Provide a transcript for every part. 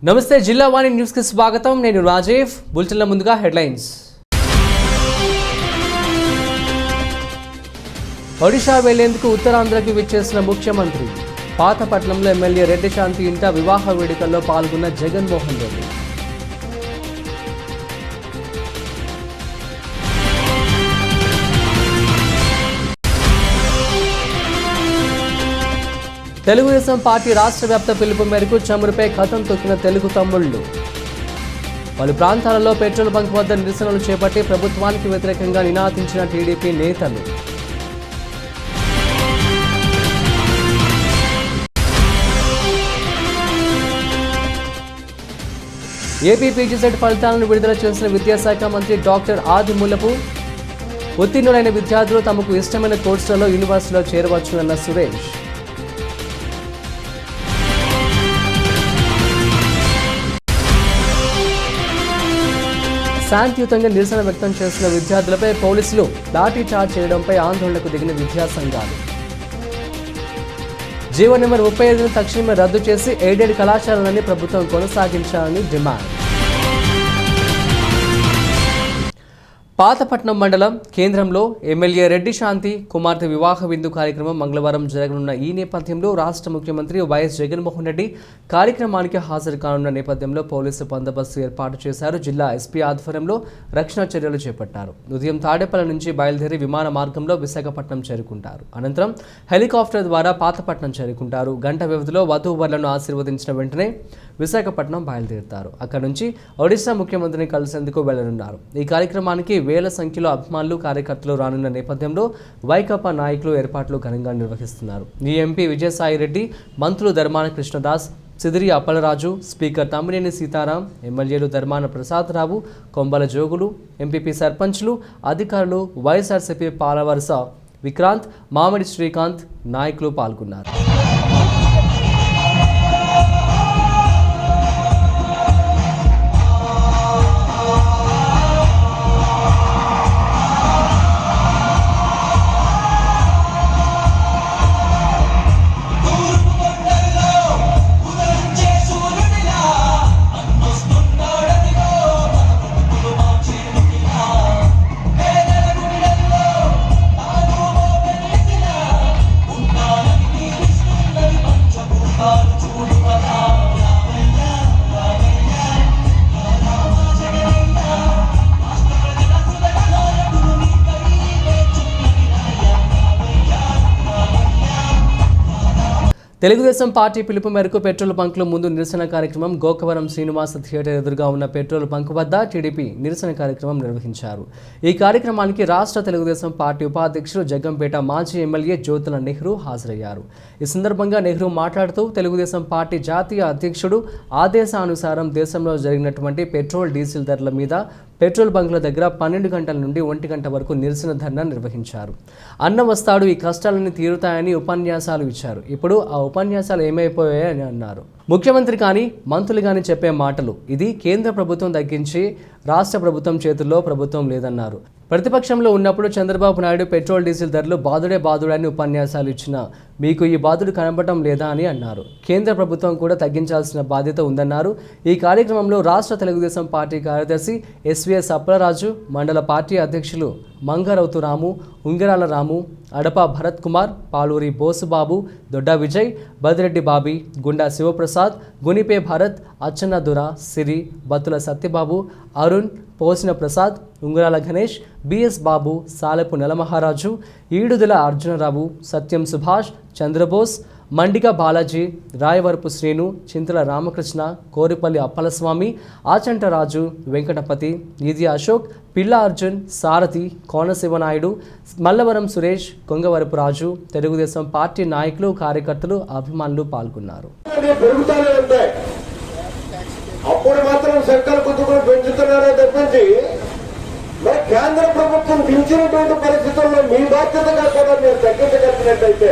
నమస్తే జిల్లా వాణి న్యూస్ కి స్వాగతం. నేను రాజీవ్. బులెటిన్ల ముందుగా హెడ్లైన్స్. ఒడిషా వెళ్లేందుకు ఉత్తరాంధ్రకి విచ్చేసిన ముఖ్యమంత్రి. పాతపట్నంలో ఎమ్మెల్యే రెడ్డి శాంతి ఇంట వివాహ వేడుకల్లో పాల్గొన్న జగన్మోహన్ రెడ్డి. తెలుగుదేశం పార్టీ రాష్ట్ర వ్యాప్త పిలుపు మేరకు చమురుపై కథం తొక్కిన తెలుగు తమ్ముళ్లు. పలు ప్రాంతాలలో పెట్రోల్ బంక్ వద్ద నిరసనలు చేపట్టి ప్రభుత్వానికి వ్యతిరేకంగా నినాదించిన టీడీపీ నేతలు. ఏపీ పీజీసెట్ ఫలితాలను విడుదల చేసిన విద్యాశాఖ మంత్రి డాక్టర్ ఆదిమూలపు. ఉత్తీర్ణులైన విద్యార్థులు తమకు ఇష్టమైన కోర్సులలో యూనివర్సిటీలో చేరవచ్చునన్న సురేష్. శాంతియుతంగా నిరసన వ్యక్తం చేసిన విద్యార్థులపై పోలీసులు లాఠీ చార్జ్ చేయడంపై ఆందోళనకు దిగిన విద్యా సంఘాలు. జీవో నెంబర్ 35ను తక్షణమే రద్దు చేసి ఎయిడెడ్ కళాశాలలని ప్రభుత్వం కొనసాగించాలని డిమాండ్. పాతపట్నం మండలం కేంద్రంలో ఎమ్మెల్యే రెడ్డి శాంతి కుమార్తె వివాహ విందు కార్యక్రమం మంగళవారం జరగనున్న ఈ నేపథ్యంలో రాష్ట్ర ముఖ్యమంత్రి వైఎస్ జగన్మోహన్ రెడ్డి కార్యక్రమానికి హాజరు కానున్న నేపథ్యంలో పోలీసు బందోబస్తు ఏర్పాటు చేశారు. జిల్లా ఎస్పీ ఆధ్వర్యంలో రక్షణ చర్యలు చేపట్టారు. ఉదయం తాడేపల్లి నుంచి బయలుదేరి విమాన మార్గంలో విశాఖపట్నం చేరుకుంటారు. అనంతరం హెలికాప్టర్ ద్వారా పాతపట్నం చేరుకుంటారు. గంట వ్యవధిలో వధూవరులను ఆశీర్వదించిన వెంటనే విశాఖపట్నం బయలుదేరుతారు. అక్కడి నుంచి ఒడిశా ముఖ్యమంత్రిని కలిసేందుకు వెళ్లనున్నారు. ఈ కార్యక్రమానికి వేల సంఖ్యలో అభిమానులు కార్యకర్తలు రానున్న నేపథ్యంలో వైకాపా నాయకులు ఏర్పాట్లు ఘనంగా నిర్వహిస్తున్నారు. ఈ ఎంపీ విజయసాయిరెడ్డి, మంత్రులు ధర్మాన కృష్ణదాస్, సిదిరి అప్పలరాజు, స్పీకర్ తమ్మినేని సీతారాం, ఎమ్మెల్యేలు ధర్మాన ప్రసాదరావు, కొంబల జోగులు, ఎంపీపీ సర్పంచ్లు, అధికారులు, వైఎస్ఆర్సీపీ పాలవరస విక్రాంత్, మామిడి శ్రీకాంత్ నాయకులు పాల్గొన్నారు. తెలుగుదేశం పార్టీ పిలుపు మేరకు పెట్రోల్ బంకుల ముందు నిరసన కార్యక్రమం. గోకవరం శ్రీనివాస థియేటర్ ఎదురుగా ఉన్న పెట్రోల్ బంక్ వద్ద టీడీపీ నిరసన కార్యక్రమం నిర్వహించారు. ఈ కార్యక్రమానికి రాష్ట్ర తెలుగుదేశం పార్టీ ఉపాధ్యక్షుడు జగ్గంపేట మాజీ ఎమ్మెల్యే జ్యోతుల నెహ్రూ హాజరయ్యారు. ఈ సందర్భంగా నెహ్రూ మాట్లాడుతూ తెలుగుదేశం పార్టీ జాతీయ అధ్యక్షుడు ఆదేశానుసారం దేశంలో జరిగినటువంటి పెట్రోల్ డీజిల్ ధరల మీద పెట్రోల్ బంకుల దగ్గర 12 గంటల నుండి 1 గంట వరకు నిరసన ధర్నా నిర్వహించారు. అన్న వస్తాడు, ఈ కష్టాలన్నీ తీరుతాయని ఉపన్యాసాలు ఇచ్చారు. ఇప్పుడు ఆ ఉపన్యాసాలు ఏమైపోయాయని అన్నారు. ముఖ్యమంత్రి కానీ మంత్రులు కానీ చెప్పే మాటలు ఇది కేంద్ర ప్రభుత్వం తగ్గించి రాష్ట్ర ప్రభుత్వం చేతుల్లో ప్రభుత్వం లేదన్నారు. ప్రతిపక్షంలో ఉన్నప్పుడు చంద్రబాబు నాయుడు పెట్రోల్ డీజిల్ ధరలు బాదుడని ఉపన్యాసాలు ఇచ్చినా మీకు ఈ బాధుడు కనబడటం లేదా అని అన్నారు. కేంద్ర ప్రభుత్వం కూడా తగ్గించాల్సిన బాధ్యత ఉందన్నారు. ఈ కార్యక్రమంలో రాష్ట్ర తెలుగుదేశం పార్టీ కార్యదర్శి ఎస్వీఎస్ అప్పలరాజు, మండల పార్టీ అధ్యక్షులు మంగరౌతు రాము, ఉంగరాల రాము, అడప భరత్ కుమార్, పాలూరి బోసుబాబు, దొడ్డ విజయ్, బదిరెడ్డి బాబీ, గుండా శివప్రసాద్, గునిపే భరత్, అచ్చన్న దుర, సిరి, బత్తుల సత్యబాబు, అరుణ్, పోసిన ప్రసాద్, ఉంగరాల గణేష్, బిఎస్ బాబు, సాలెపు నెలమహారాజు, ఈడుదల అర్జునరావు, సత్యం సుభాష్, చంద్రబోస్, మండిక బాలాజీ, రాయవరపు శ్రీను, చింతల రామకృష్ణ, కోరిపల్లి అప్పలస్వామి, ఆచంటరాజు, వెంకటపతి, ఈది అశోక్, పిల్ల అర్జున్, సారథి, కోనశివనాయుడు, మల్లవరం సురేష్, కొంగవరపు రాజు, తెలుగుదేశం పార్టీ నాయకులు, కార్యకర్తలు, అభిమానులు పాల్గొన్నారు. అప్పుడు మాత్రం సంఖ్యలు కొద్దిగా పెంచుతున్నారో తప్పించి కేంద్ర ప్రభుత్వం పెంచినటువంటి పరిస్థితుల్లో మీ బాధ్యతగా కూడా మీరు తగ్గించగలిగినట్టయితే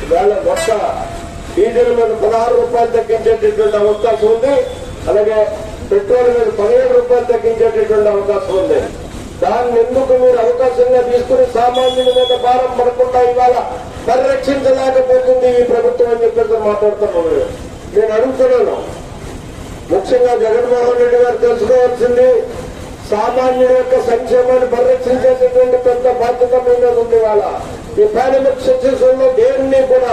ఇవాళ మొత్త డీజిల్ మీద 16 రూపాయలు తగ్గించేటటువంటి అవకాశం ఉంది. అలాగే పెట్రోల్ మీద 17 రూపాయలు తగ్గించేటటువంటి అవకాశం ఉంది. దాన్ని ఎందుకు మీరు అవకాశంగా తీసుకుని సామాన్యుల మీద భారం పడకుండా ఇవాళ పరిరక్షించలేకపోతుంది ఈ ప్రభుత్వం అని చెప్పేసి మాట్లాడుతున్నాను. నేను అడుగుతున్నాను, ముఖ్యంగా జగన్మోహన్ రెడ్డి గారు తెలుసుకోవాల్సింది సామాన్యుడి యొక్క సంక్షేమాన్ని పరిరక్షించేటటువంటి పెద్ద బాధ్యత మీద ఉంది. వాళ్ళ ఈ పాండమిక్ సిచ్యువేషన్ లో దేన్ని కూడా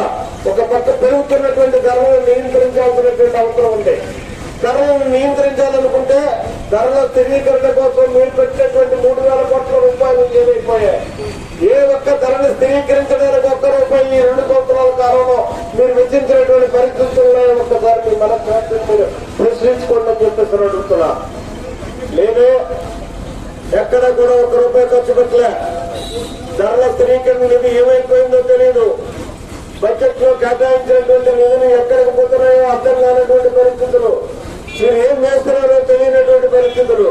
ఒక పక్క పెరుగుతున్నటువంటి ధరలను నియంత్రించాల్సినటువంటి అవసరం ఉంది. ధరలను నియంత్రించాలనుకుంటే ధరల స్థిరీకరణ కోసం మీరు పెట్టినటువంటి 3,000 కోట్ల రూపాయలు ఏమైపోయాయి. ఏ ఒక్క ధరను స్థిరీకరించడానికి ఒక్క రూపాయి ఈ 2 సంవత్సరాల కాలంలో మీరు వెచ్చించినటువంటి పరిస్థితుల్లో ఒక్కసారి మీరు మన ప్రశ్నించుకోండి అని చెప్పేసి అడుగుతున్నా. నేను ఎక్కడ కూడా 1 రూపాయి ఖర్చు పెట్టలే. ధరల స్థిరీకరణ నిధి ఏమైపోయిందో తెలియదు. బడ్జెట్ లో కేటాయించినటువంటి నిధులు ఎక్కడికి పోతున్నాయో అర్థం కానటువంటి పరిస్థితులు, మీరు ఏం చేస్తున్నారో తెలియనటువంటి పరిస్థితులు.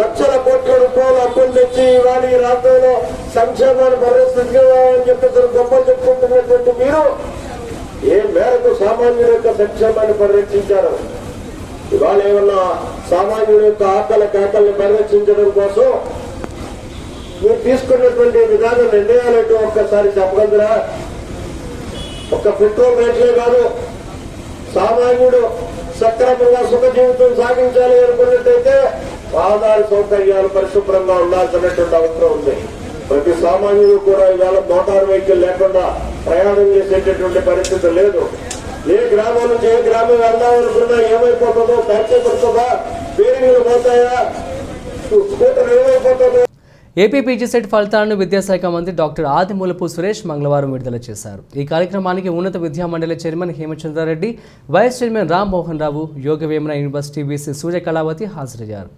లక్షల కోట్ల రూపాయలు అప్పులు తెచ్చి ఇవాళ ఈ రాష్ట్రంలో సంక్షేమాన్ని పరిరక్షించాలని చెప్పేసి గొప్పలు చెప్పుకుంటున్నటువంటి మీరు ఏ మేరకు సామాన్యుల యొక్క సంక్షేమాన్ని పరిరక్షించారు? ఇవాళ ఏమన్నా సామాన్యుల యొక్క ఆకలి కేకల్ని పరిరక్షించడం కోసం మీరు తీసుకున్నటువంటి విధానం నిర్ణయాలంటూ ఒక్కసారి చెప్పగలరా? ఒక పెట్రోల్ రేట్లే కాదు, సామాన్యుడు సక్రమంగా సుఖ జీవితం సాగించాలి అనుకున్నట్టయితే ఆధార సౌకర్యాలు పరిశుభ్రంగా ఉండాల్సినటువంటి అవసరం ఉంది. ప్రతి సామాన్యుడు కూడా ఇవాళ మోటార్ వెహికల్ లేకుండా ప్రయాణం చేసేటటువంటి పరిస్థితి లేదు. ఏ గ్రామం నుంచి ఏ గ్రామం వెళ్దామనుకున్నా ఏమైపోతుందో, ట్యాక్సీ పడుతుందా, బేరింగ్లు పోతాయా, స్కూటర్ ఏమైపోతుందో. ఏపీ పీజీ సెట్ ఫలితాలను విద్యాశాఖ మంత్రి డాక్టర్ ఆదిమూలపు సురేష్ మంగళవారం విడుదల చేశారు. ఈ కార్యక్రమానికి ఉన్నత విద్యామండలి chairman Hemachandrareddy, vice chairman Rammohan Rao, Yogavemana university VC Suryakalavathi హాజరయ్యారు.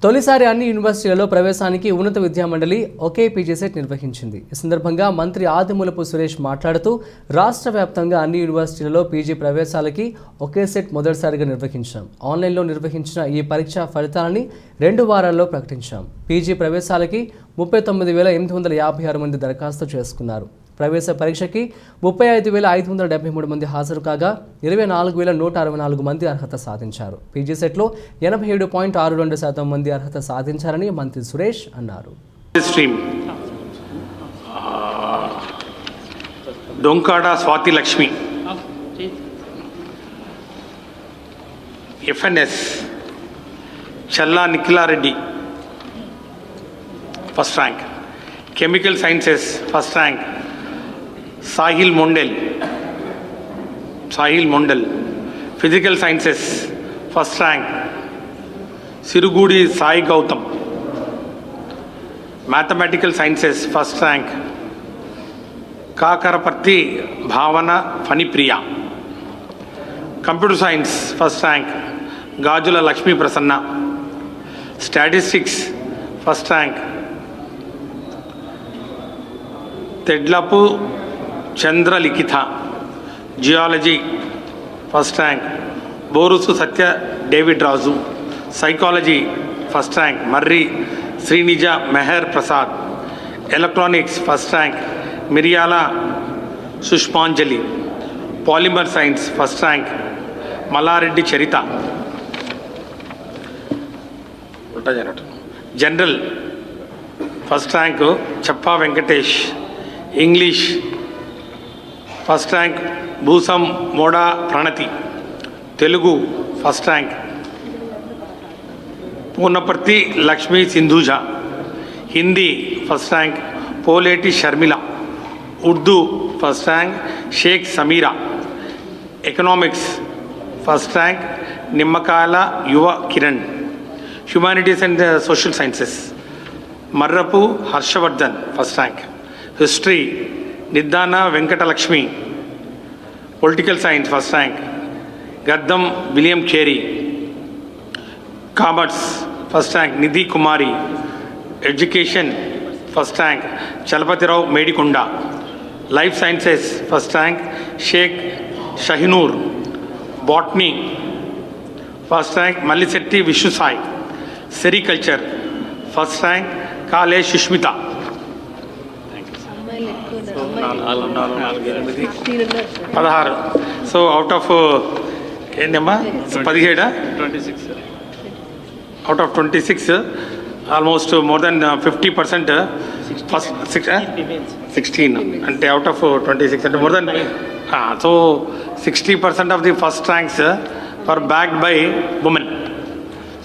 తొలిసారి అన్ని యూనివర్సిటీలలో ప్రవేశానికి ఉన్నత విద్యామండలి ఒకే పీజీ సెట్ నిర్వహించింది. ఈ సందర్భంగా మంత్రి ఆదిమూలపు సురేష్ మాట్లాడుతూ రాష్ట్ర వ్యాప్తంగా అన్ని యూనివర్సిటీలలో పీజీ ప్రవేశాలకి ఒకే సెట్ మొదటిసారిగా నిర్వహించాం. ఆన్లైన్లో నిర్వహించిన ఈ పరీక్ష ఫలితాలని 2 వారాల్లో ప్రకటించాం. పీజీ ప్రవేశాలకి 39,856 మంది దరఖాస్తు చేసుకున్నారు. ప్రవేశ పరీక్షకి 35,573 మంది హాజరు కాగా 24,164 మంది అర్హత సాధించారు. పీజీ సెట్లో 87.62% మంది అర్హత సాధించారని మంత్రి సురేష్ అన్నారు. Donkada Swathi Lakshmi, FNS Challa Nikhilareddy first rank, chemical sciences first rank Sahil Mondal, physical sciences first rank Sirugudi Sai Gautam, mathematical sciences first rank Kakaraparthi Bhavana Phanipriya, computer science first rank Gajula Lakshmi Prasanna, statistics first rank Tedlapu Chandralikhita, geology first rank Borusu Satya David Raju, psychology first rank Marri Srinija Mehar Prasad, electronics first rank Miriyala Sushmanjali, polymer science first rank Mallareddy Charitha, general first rank Chappa Venkatesh, English first rank Bhusam Moda Pranathi, Telugu first rank Purnaparthi Lakshmi Sindhuja, Hindi first rank Poleti Sharmila, Urdu first rank Shaik Sameera, economics first rank Nimmakayala Yuva Kiran, humanities and social sciences Marrapu Harshavardhan first rank, history Niddana Venkatalakshmi, political science first rank Gaddam William Carey, commerce first rank Nidhi Kumari, education first rank Chalapathirao Medikonda, life sciences first rank Shaik Shahinoor, botany first rank Mallisetti విష్ణుసాయి, sericulture first rank కాలే Sushmita. 16. So out of ఏంటమ్మా 17 out of 26 almost more than 50% first 16 అంటే out of 26 అంటే more than so 60% of the first ranks are backed by women.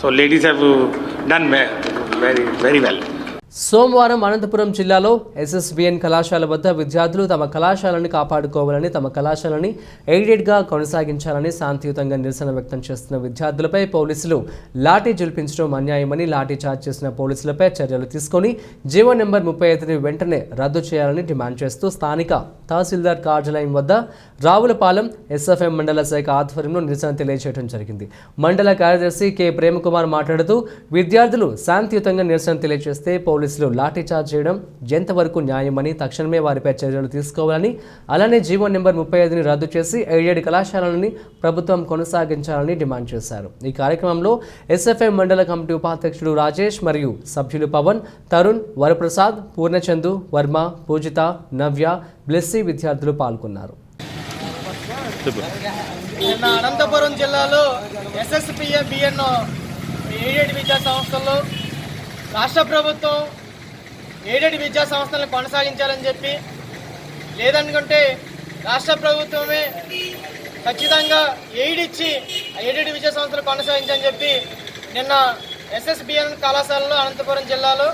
So ladies have done very well. సోమవారం అనంతపురం జిల్లాలో SSBN కళాశాల వద్ద విద్యార్థులు తమ కళాశాలను కాపాడుకోవాలని, తమ కళాశాలని ఎయిడెడ్గా కొనసాగించాలని శాంతియుతంగా నిరసన వ్యక్తం చేస్తున్న విద్యార్థులపై పోలీసులు లాఠీ జల్పించడం అన్యాయమని, లాఠీ చార్జ్ చేసిన పోలీసులపై చర్యలు తీసుకొని జీవో నెంబర్ 35ని వెంటనే రద్దు చేయాలని డిమాండ్ చేస్తూ స్థానిక తహసీల్దార్ కార్యాలయం వద్ద రావులపాలెం ఎస్ఎఫ్ఎం మండల శాఖ ఆధ్వర్యంలో నిరసన తెలియజేయడం జరిగింది. మండల కార్యదర్శి కె ప్రేమకుమార్ మాట్లాడుతూ విద్యార్థులు శాంతియుతంగా నిరసన తెలియజేస్తే పోలీసులు లాఠీ చార్జ్ చేయడం ఎంతవరకు న్యాయమని, తక్షణమే వారిపై చర్యలు తీసుకోవాలని, అలానే జీవో నెంబర్ 35ని రద్దు చేసి ఎయిడెడ్ కళాశాలని ప్రభుత్వం కొనసాగించాలని డిమాండ్ చేశారు. ఈ కార్యక్రమంలో ఎస్ఎఫ్ఐ మండల కమిటీ ఉపాధ్యక్షుడు రాజేష్ మరియు సభ్యులు పవన్, తరుణ్, వరప్రసాద్, పూర్ణచందు, వర్మ, పూజిత, నవ్య, బ్లెస్సీ విద్యార్థులు పాల్గొన్నారు. నిన్న అనంతపురం జిల్లాలో ఎస్ఎస్బిఎన్ ఎయిడెడ్ విద్యా సంస్థల్లో రాష్ట్ర ప్రభుత్వం ఎయిడెడ్ విద్యా సంస్థలను కొనసాగించాలని చెప్పి, లేదనుకుంటే రాష్ట్ర ప్రభుత్వమే ఖచ్చితంగా ఎయిడ్ ఇచ్చి ఎయిడెడ్ విద్యా సంస్థలు కొనసాగించని చెప్పి నిన్న ఎస్ఎస్బిఎన్ కళాశాలలో అనంతపురం జిల్లాలో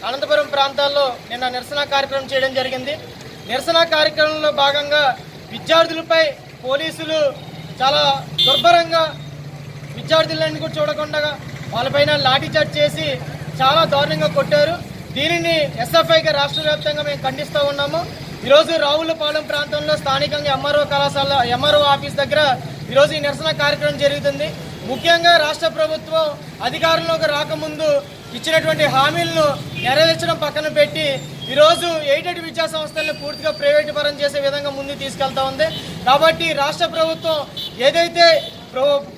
అనంతపురం ప్రాంతాల్లో నిన్న నిరసన కార్యక్రమం చేయడం జరిగింది. నిరసన కార్యక్రమంలో భాగంగా విద్యార్థులపై పోలీసులు చాలా దుర్భరంగా విద్యార్థులన్నీ కూడా చూడకుండా వాళ్ళపైన లాఠీచార్జ్ చేసి చాలా దారుణంగా కొట్టారు. దీనిని ఎస్ఎఫ్ఐగా రాష్ట్ర వ్యాప్తంగా మేము ఖండిస్తూ ఉన్నాము. ఈరోజు రావులపాలెం ప్రాంతంలో స్థానికంగా ఎంఆర్ఓ ఆఫీస్ దగ్గర ఈరోజు ఈ నిరసన కార్యక్రమం జరుగుతుంది. ముఖ్యంగా రాష్ట్ర ప్రభుత్వం అధికారంలోకి రాకముందు ఇచ్చినటువంటి హామీలను నెరవేర్చడం పక్కన పెట్టి ఈరోజు ఎయిడెడ్ విద్యా సంస్థలను పూర్తిగా ప్రైవేటు పరం చేసే విధంగా ముందుకు తీసుకెళ్తా ఉంది. కాబట్టి రాష్ట్ర ప్రభుత్వం ఏదైతే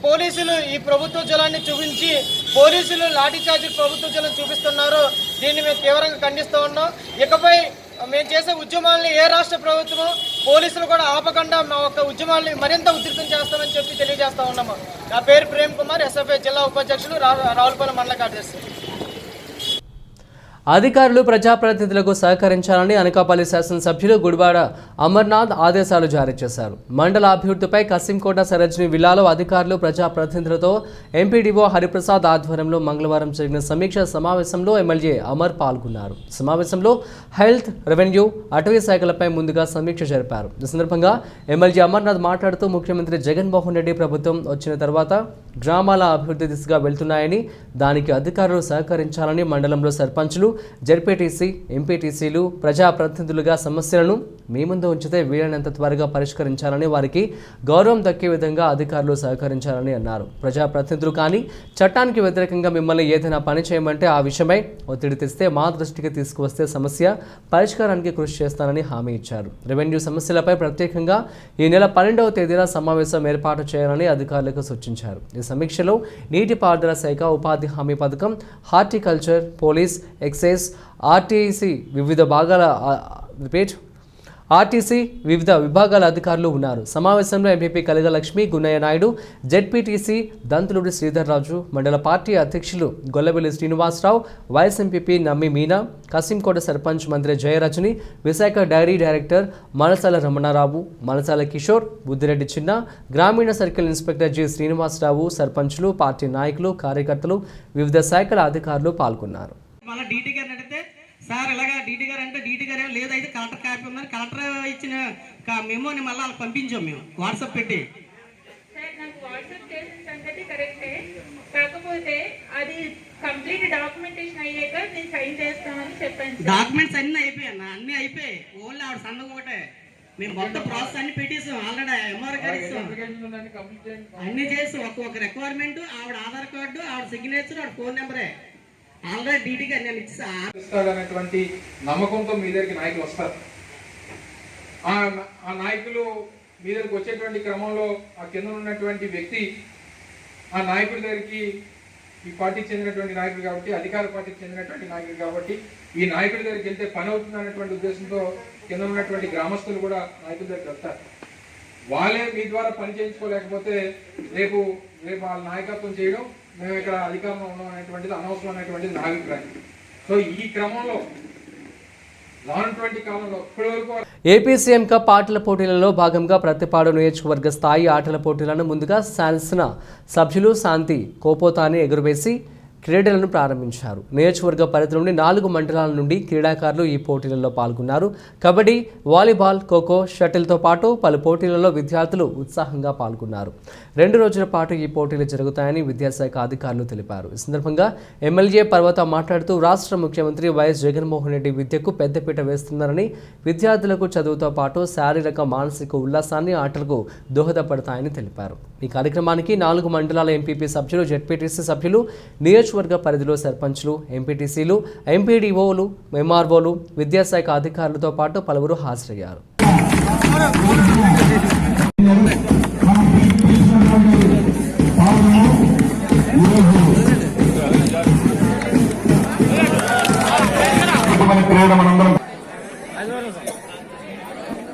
పోలీసులు ఈ ప్రభుత్వ జలాన్ని చూపించి పోలీసులు లాఠీచార్జీ ప్రభుత్వ జలం చూపిస్తున్నారో దీన్ని మేము తీవ్రంగా ఖండిస్తూ ఉన్నాం. ఇకపై మేము చేసే ఉద్యమాలని ఏ రాష్ట్ర ప్రభుత్వం పోలీసులు కూడా ఆపకుండా మా యొక్క ఉద్యమాలని మరింత ఉధృతం చేస్తామని చెప్పి తెలియజేస్తా ఉన్నాము. నా పేరు ప్రేమ్ కుమార్, ఎస్ఎఫ్ఐ జిల్లా ఉపాధ్యక్షులు, రావులపాలెం మండల కార్యదర్శి. అధికారులు ప్రజాప్రతినిధులకు సహకరించాలని అనకాపల్లి శాసనసభ్యులు గుడివాడ అమర్నాథ్ ఆదేశాలు జారీ చేశారు. మండల అభివృద్ధిపై కసింకోట సరజ్ని విల్లాలో అధికారులు ప్రజాప్రతినిధులతో ఎంపీడీఓ హరిప్రసాద్ ఆధ్వర్యంలో మంగళవారం జరిగిన సమీక్ష సమావేశంలో ఎమ్మెల్యే అమర్ పాల్గొన్నారు. సమావేశంలో హెల్త్, రెవెన్యూ, అటవీ శాఖలపై ముందుగా సమీక్ష జరిపారు. ఈ సందర్భంగా ఎమ్మెల్యే అమర్నాథ్ మాట్లాడుతూ ముఖ్యమంత్రి జగన్మోహన్ రెడ్డి ప్రభుత్వం వచ్చిన తర్వాత గ్రామాల అభివృద్ధి దిశగా వెళ్తున్నాయని, దానికి అధికారులు సహకరించాలని, మండలంలో సర్పంచులు, జెడ్పీటీసీ, ఎంపీటీసీలు ప్రజాప్రతినిధులుగా సమస్యలను మీ ముందు ఉంచితే వీలైనంత త్వరగా పరిష్కరించాలని, వారికి గౌరవం దక్కే విధంగా అధికారులు సహకరించాలని అన్నారు. ప్రజాప్రతినిధులు కానీ చట్టానికి వ్యతిరేకంగా మిమ్మల్ని ఏదైనా పని చేయమంటే ఆ విషయమై ఒత్తిడి తెస్తే మా దృష్టికి తీసుకువస్తే సమస్య పరిష్కారానికి కృషి చేస్తానని హామీ ఇచ్చారు. రెవెన్యూ సమస్యలపై ప్రత్యేకంగా ఈ నెల 12వ తేదీన సమావేశం ఏర్పాటు చేయాలని అధికారులకు సూచించారు. ఈ సమీక్షలో నీటిపారుదల శాఖ, ఉపాధి హామీ పథకం, హార్టికల్చర్, పోలీస్, ఎక్సైజ్, ఆర్టీసీ వివిధ విభాగాల అధికారులు ఉన్నారు. సమావేశంలో ఎంపీపీ కలిగలక్ష్మి, గున్నయ్య నాయుడు, జెడ్పీటీసీ దంతులూరి శ్రీధర్రాజు, మండల పార్టీ అధ్యక్షులు గొల్లబెల్లి శ్రీనివాసరావు, వైఎస్ ఎంపీపీ నమ్మి మీనా, కసింకోట సర్పంచ్ మంత్రి జయరజని, విశాఖ డైరీ డైరెక్టర్ మనసాల రమణారావు, మనసాల కిషోర్, బుద్దిరెడ్డి చిన్న, గ్రామీణ సర్కిల్ ఇన్స్పెక్టర్ జి శ్రీనివాసరావు, సర్పంచులు, పార్టీ నాయకులు, కార్యకర్తలు, వివిధ శాఖల అధికారులు పాల్గొన్నారు. సార్ ఇలాగా డీటీ గారు అంటే డీటీ గారు లేదైతే కలెక్టర్ కాపీ ఉందని కలెక్టర్ ఇచ్చిన మెమోని మళ్ళీ వాళ్ళకి పంపించాం మేము వాట్సాప్ పెట్టి. సార్ నాకు వాట్సాప్ చేసిన సంగతి కరెక్టే, కాకపోతే అది కంప్లీట్ డాక్యుమెంటేషన్ అయ్యాక నేను సైన్ చేస్తామని చెప్పాను. డాక్యుమెంట్స్ అన్ని అయిపోయాయి, అన్ని అయిపోయాయి, ఓన్లీ ఆవిడ సందకం ఒకటే. మేము మొత్తం ప్రాసెస్ అన్ని పెట్టేసాం, ఆల్రెడీ ఎంఆర్ గారు ఇస్తాం, అన్ని చేసి ఒక్కొక్క రిక్వైర్మెంట్, ఆవిడ ఆధార్ కార్డు, ఆవిడ సిగ్నేచర్, ఆవిడ ఫోన్ నెంబరే ఆల్రెడీ డీటీగా నేను ఇస్తాడనేటువంటి నమ్మకంతో మీ దగ్గరికి నాయకులు వస్తారు. ఆ నాయకులు మీ దగ్గరికి వచ్చేటువంటి క్రమంలో ఆ కింద ఉన్నటువంటి వ్యక్తి ఆ నాయకుడి దగ్గరికి, ఈ పార్టీకి చెందినటువంటి నాయకుడు కాబట్టి, అధికార పార్టీకి చెందినటువంటి నాయకుడు కాబట్టి, ఈ నాయకుడి దగ్గరికి వెళ్తే పని అవుతుంది అనేటువంటి ఉద్దేశంతో కింద ఉన్నటువంటి గ్రామస్తులు కూడా నాయకుడి దగ్గరికి వెళ్తారు. వాళ్ళే మీ ద్వారా పని చేయించుకోలేకపోతే రేపు వాళ్ళ నాయకత్వం చేయడం, మేము ఇక్కడ అధికారంలో ఉన్నాం అనేటువంటిది అనవసరం అనేటువంటిది నా అభిప్రాయం. సో ఈ క్రమంలో రానున్నటువంటి కాలంలో ఇప్పటి వరకు ఏపీ సీఎం కప్ ఆటల పోటీలలో భాగంగా ప్రతిపాడు నియోజకవర్గ స్థాయి ఆటల పోటీలను ముందుగా శాసన సభ్యులు శాంతి కోపోతాని ఎగురవేసి క్రీడలను ప్రారంభించారు. నియోజకవర్గ పరిధిలోని 4 మండలాల నుండి క్రీడాకారులు ఈ పోటీలలో పాల్గొన్నారు. కబడ్డీ, వాలీబాల్, ఖోఖో, షటిల్తో పాటు పలు పోటీలలో విద్యార్థులు ఉత్సాహంగా పాల్గొన్నారు. 2 రోజుల పాటు ఈ పోటీలు జరుగుతాయని విద్యాశాఖ అధికారులు తెలిపారు. ఈ సందర్భంగా ఎమ్మెల్యే పర్వత మాట్లాడుతూ రాష్ట్ర ముఖ్యమంత్రి వైఎస్ జగన్మోహన్ రెడ్డి విద్యకు పెద్దపీట వేస్తున్నారని, విద్యార్థులకు చదువుతో పాటు శారీరక మానసిక ఉల్లాసాన్ని ఆటలకు దోహదపడతాయని తెలిపారు. ఈ కార్యక్రమానికి 4 మండలాల ఎంపీపీ సభ్యులు, జెడ్పీటీసీ సభ్యులు, నియోజకవర్గ పరిధిలో సర్పంచ్లు, ఎంపీటీసీలు, ఎంపీడీఓలు, ఎంఆర్ఓలు, విద్యాశాఖ అధికారులతో పాటు పలువురు హాజరయ్యారు.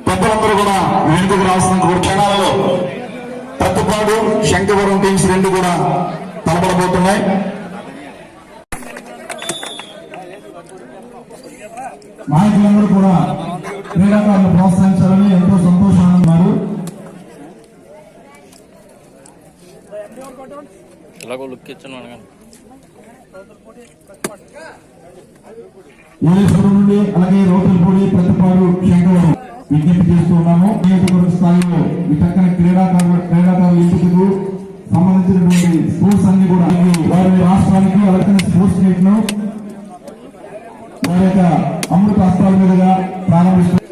పెద్దలందరూ కూడా వేదికకు రాస్తున్న క్షణాలలో ప్రతిపాడు, శంకవరం టీమ్స్ 2 కూడా తలపడబోతున్నాయి. నాయకులందరూ కూడా క్రీడాకారులను ప్రోత్సహించాలని ఎంతో సంతోషంగా ఉన్నారు. ఏలేశ్వరం నుండి అలాగే రోటల్పూడి, ప్రతిపాడు, శంకవరం విజ్ఞప్తి చేస్తూ ఉన్నాము. నియోజకవర్గ స్థాయిలో ఈ చక్కని క్రీడాకారుల ఎంపికకు సంబంధించినటువంటి స్పోర్ట్స్ అన్ని కూడా వారి రాష్ట్రానికి అలాగే స్పోర్ట్స్ మీట్ ను వారి యొక్క అమృత హస్తాల మీదుగా ప్రారంభిస్తున్నారు.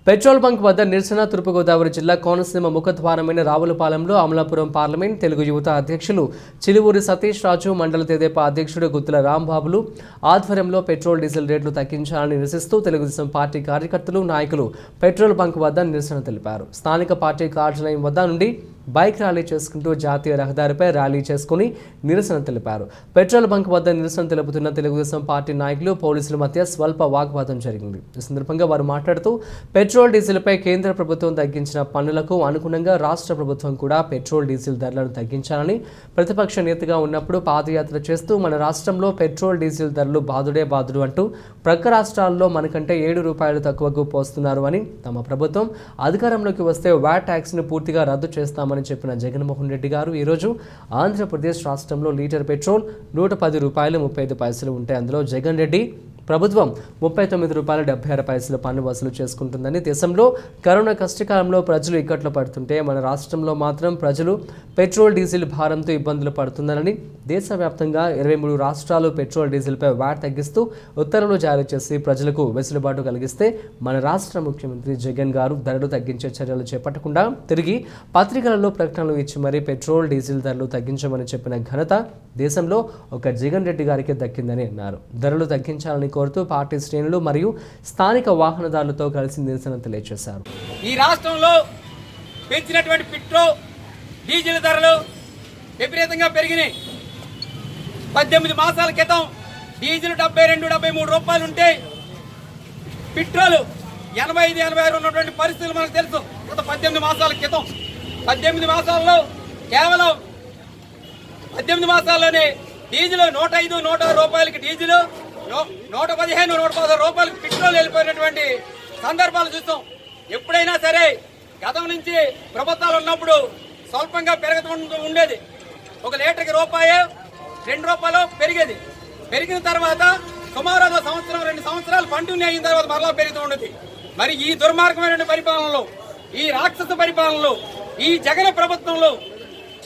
పెట్రోల్ బంక్ వద్ద నిరసన. తూర్పుగోదావరి జిల్లా కోనసీమ ముఖద్వారమైన రావులపాలెంలో అమలాపురం పార్లమెంట్ తెలుగు యువత అధ్యక్షులు చిలువూరి సతీష్ రాజు, మండల తెదేపా అధ్యక్షుడు గుత్తుల రాంబాబులు ఆధ్వర్యంలో పెట్రోల్, డీజిల్ రేట్లు తగ్గించాలని నిరసిస్తూ తెలుగుదేశం పార్టీ కార్యకర్తలు, నాయకులు పెట్రోల్ బంక్ వద్ద నిరసన తెలిపారు. స్థానిక పార్టీ కార్యాలయం వద్ద నుండి బైక్ ర్యాలీ చేసుకుంటూ జాతీయ రహదారిపై ర్యాలీ చేసుకుని నిరసన తెలిపారు. పెట్రోల్ బంక్ వద్ద నిరసన తెలుపుతున్న తెలుగుదేశం పార్టీ నాయకులు, పోలీసుల మధ్య స్వల్ప వాగ్వాదం జరిగింది. ఈ సందర్భంగా వారు మాట్లాడుతూ పెట్రోల్, డీజిల్పై కేంద్ర ప్రభుత్వం తగ్గించిన పన్నులకు అనుగుణంగా రాష్ట్ర ప్రభుత్వం కూడా పెట్రోల్, డీజిల్ ధరలను తగ్గించాలని ప్రతిపక్ష నేతగా ఉన్నప్పుడు పాదయాత్ర చేస్తూ మన రాష్ట్రంలో పెట్రోల్, డీజిల్ ధరలు బాదుడే బాదుడు అంటూ ప్రక్క రాష్ట్రాల్లో మనకంటే 7 రూపాయలు తక్కువకు పోస్తున్నారు అని, తమ ప్రభుత్వం అధికారంలోకి వస్తే వ్యాట్ ట్యాక్స్ను పూర్తిగా రద్దు చేస్తామని చెప్పిన జగన్మోహన్ రెడ్డి గారు ఈరోజు ఆంధ్రప్రదేశ్ రాష్ట్రంలో లీటర్ పెట్రోల్ 110 రూపాయలు 35 పైసలు ఉంటే అందులో జగన్ రెడ్డి ప్రభుత్వం 39 రూపాయల 76 పైసలు పన్ను వసూలు చేసుకుంటుందని, దేశంలో కరోనా కష్టకాలంలో ప్రజలు ఇక్కట్లు పడుతుంటే మన రాష్ట్రంలో మాత్రం ప్రజలు పెట్రోల్, డీజిల్ భారంతో ఇబ్బందులు పడుతున్నారని, దేశవ్యాప్తంగా 23 రాష్ట్రాలు పెట్రోల్, డీజిల్పై వ్యాట్ తగ్గిస్తూ ఉత్తర్వులు జారీ చేసి ప్రజలకు వెసులుబాటు కలిగిస్తే మన రాష్ట్ర ముఖ్యమంత్రి జగన్ గారు ధరలు తగ్గించే చర్యలు చేపట్టకుండా తిరిగి పత్రికలలో ప్రకటనలు ఇచ్చి మరీ పెట్రోల్, డీజిల్ ధరలు తగ్గించమని చెప్పిన ఘనత దేశంలో ఒక జగన్ రెడ్డి గారికి దక్కిందని అన్నారు. ధరలు తగ్గించాలని కోరుతూ పార్టీ శ్రేణులు మరియు స్థానిక వాహనదారులతో కలిసి నిరసన తెలియజేశారు. ఈ రాష్ట్రంలో పెంచినటువంటి పెట్రోల్, డీజిల్ ధరలు విపరీతంగా పెరిగినాయి. 18 మాసాల క్రితం డీజిల్ 72, 73 రూపాయలు ఉంటే పెట్రోల్ 85, 86 ఉన్నటువంటి పరిస్థితులు మనకు తెలుసు. గత 18 మాసాల క్రితం 18 మాసాల్లో కేవలం 18 మాసాల్లోనే డీజిల్ 105, 106 రూపాయలకి డీజిల్, 115, 116 రూపాయలకి పెట్రోల్ వెళ్ళిపోయినటువంటి సందర్భాలు చూస్తాం. ఎప్పుడైనా సరే గతం నుంచి ప్రభుత్వాలు ఉన్నప్పుడు స్వల్పంగా పెరుగుతూ ఉండేది. 1 లీటర్కి రూపాయి, 2 రూపాయలు పెరిగేది. పెరిగిన తర్వాత సుమారు 1 సంవత్సరం, 2 సంవత్సరాలు కంటిన్యూ అయిన తర్వాత మరలా పెరుగుతూ ఉండేది. మరి ఈ దుర్మార్గమైన పరిపాలనలో, ఈ రాక్షస పరిపాలనలో, ఈ జగన్ ప్రభుత్వంలో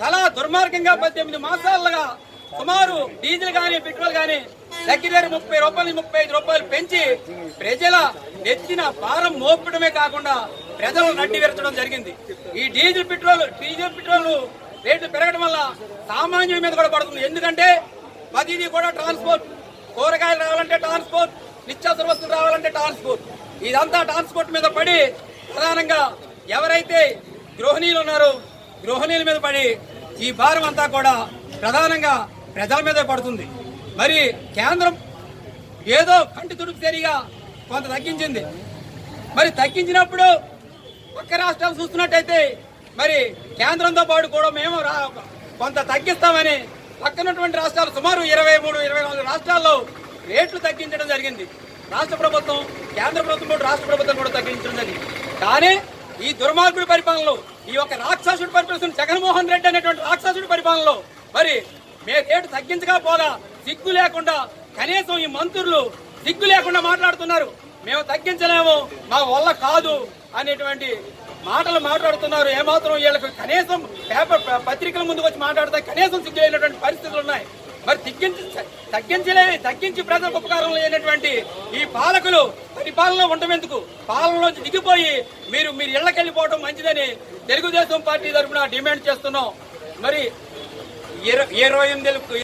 చాలా దుర్మార్గంగా 18 మాసాలుగా సుమారు డీజిల్ కానీ పెట్రోల్ కానీ దగ్గర 30 రూపాయలు, 35 రూపాయలు పెంచి ప్రజల నెత్తిన భారం మోపడమే కాకుండా ప్రజలను నడ్డి విరచడం జరిగింది. ఈ డీజిల్ పెట్రోల్ రేట్లు పెరగడం వల్ల సామాన్యుల మీద కూడా పడుతుంది. ఎందుకంటే ప్రతిదీ కూడా ట్రాన్స్పోర్ట్, కూరగాయలు రావాలంటే ట్రాన్స్పోర్ట్, నిత్యావసర వస్తువులు రావాలంటే ట్రాన్స్పోర్ట్, ఇదంతా ట్రాన్స్పోర్ట్ మీద పడి ప్రధానంగా ఎవరైతే గృహిణీలు ఉన్నారో గృహిణీల మీద పడి ఈ భారం అంతా కూడా ప్రధానంగా ప్రజల మీదే పడుతుంది. మరి కేంద్రం ఏదో కంటి తుడుపు చర్యగా కొంత తగ్గించింది. మరి తగ్గించినప్పుడు పక్క రాష్ట్రాలు చూస్తున్నట్టయితే మరి కేంద్రంతో పాటు కూడా మేము కొంత తగ్గిస్తామని పక్కనటువంటి రాష్ట్రాలు సుమారు 23-24 రాష్ట్రాల్లో రేట్లు తగ్గించడం జరిగింది. రాష్ట్ర ప్రభుత్వం, కేంద్ర ప్రభుత్వం, రాష్ట్ర ప్రభుత్వం కూడా తగ్గించడం జరిగింది. కానీ ఈ దుర్మార్గుడి పరిపాలనలో, ఈ యొక్క రాక్షసుడి పరిపాలన, జగన్మోహన్ రెడ్డి అనేటువంటి రాక్షసుడి పరిపాలనలో మరి మేము రేటు తగ్గించకపోగా సిగ్గు లేకుండా కనీసం ఈ మంత్రులు సిగ్గు లేకుండా మాట్లాడుతున్నారు. మేము తగ్గించలేము, మా వల్ల కాదు అనేటువంటి మాటలు మాట్లాడుతున్నారు. ఏమాత్రం వీళ్ళకి కనీసం పత్రికల ముందుకు వచ్చి మాట్లాడితే కనీసం సిగ్గు లేనటువంటి పరిస్థితులు ఉన్నాయి. మరి తగ్గించి ప్రజలకు ఉపకారం లేనటువంటి ఈ పాలకులు పరిపాలనలో ఉండమెందుకు? పాలనలోంచి దిగిపోయి మీరు ఇళ్లకెళ్ళిపోవడం మంచిదని తెలుగుదేశం పార్టీ తరఫున డిమాండ్ చేస్తున్నాం. మరి 28